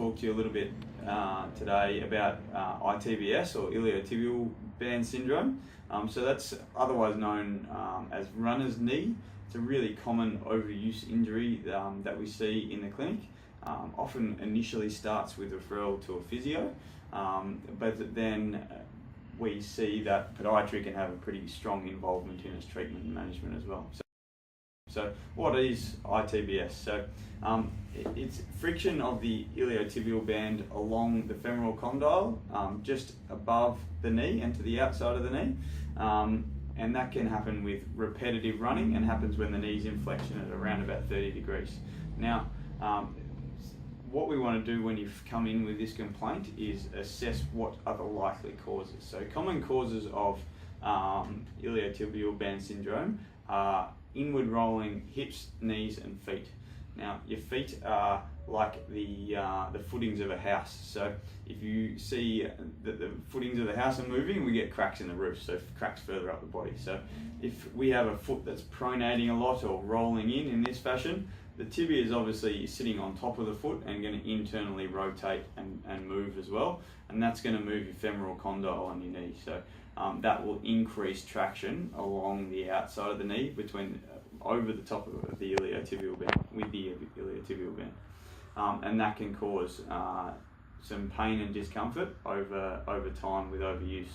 talk to you a little bit today about ITBS, or iliotibial band syndrome. So that's otherwise known as runner's knee. It's a really common overuse injury that we see in the clinic. Often initially starts with referral to a physio, but then we see that podiatry can have a pretty strong involvement in its treatment and management as well. So what is ITBS? So it's friction of the iliotibial band along the femoral condyle, just above the knee and to the outside of the knee. And that can happen with repetitive running, and happens when the knee's in flexion at around about 30 degrees. Now, what we want to do when you've come in with this complaint is assess what are the likely causes. So common causes of iliotibial band syndrome are inward rolling hips, knees and feet. Now your feet are like the footings of a house. So if you see that the footings of the house are moving, we get cracks in the roof, so cracks further up the body. So if we have a foot that's pronating a lot or rolling in this fashion, the tibia is obviously sitting on top of the foot and going to internally rotate and move as well, and that's going to move your femoral condyle on your knee. So that will increase traction along the outside of the knee between over the top of the iliotibial band, with the iliotibial band, and that can cause some pain and discomfort over time with overuse.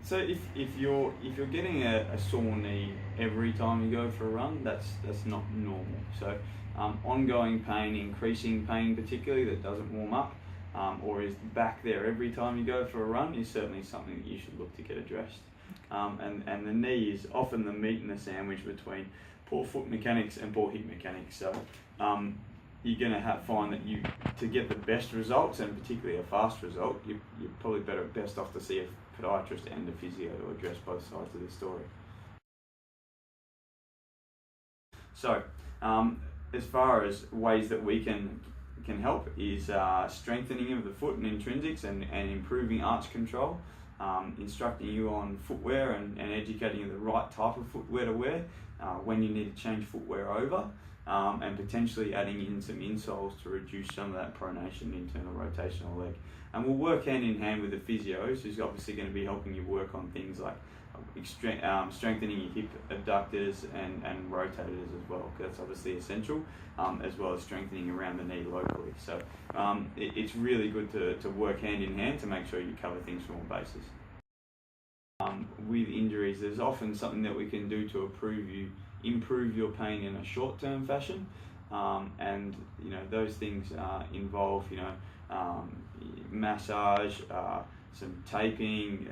So if you're getting a sore knee every time you go for a run, that's not normal. So ongoing pain, increasing pain particularly that doesn't warm up, or is back there every time you go for a run, is certainly something that you should look to get addressed. And the knee is often the meat in the sandwich between poor foot mechanics and poor hip mechanics. So you're going to find that to get the best results, and particularly a fast result, you're probably best off to see a podiatrist and a physio to address both sides of this story. So as far as ways that we can help is strengthening of the foot and intrinsics, and improving arch control, instructing you on footwear and educating you the right type of footwear to wear when you need to change footwear over, and potentially adding in some insoles to reduce some of that pronation, internal rotation of the leg. And we'll work hand in hand with the physios, who's obviously going to be helping you work on things like strengthening your hip abductors and rotators as well, because that's obviously essential, as well as strengthening around the knee locally. So it's really good to work hand in hand to make sure you cover things from all bases. With injuries, there's often something that we can do to improve your pain in a short-term fashion, and those things involve massage, some taping,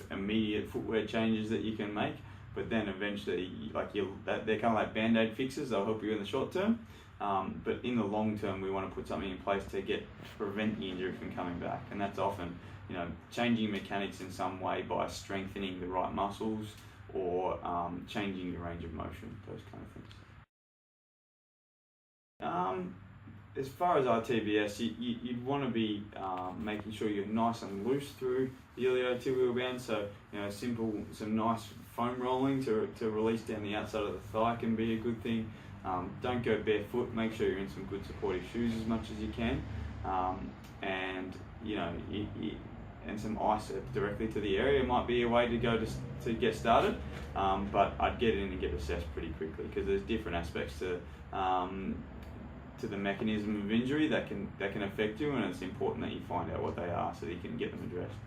immediate footwear changes that you can make, but then eventually, they're kind of like band-aid fixes. They'll help you in the short term, but in the long term, we want to put something in place to prevent the injury from coming back, and that's often changing mechanics in some way by strengthening the right muscles, or changing your range of motion, those kind of things. As far as ITBS, you'd want to be making sure you're nice and loose through the iliotibial band. So some nice foam rolling to release down the outside of the thigh can be a good thing. Don't go barefoot. Make sure you're in some good supportive shoes as much as you can, and and some ice directly to the area might be a way to go to get started. But I'd get in and get assessed pretty quickly, because there's different aspects to the mechanism of injury that can affect you, and it's important that you find out what they are so that you can get them addressed.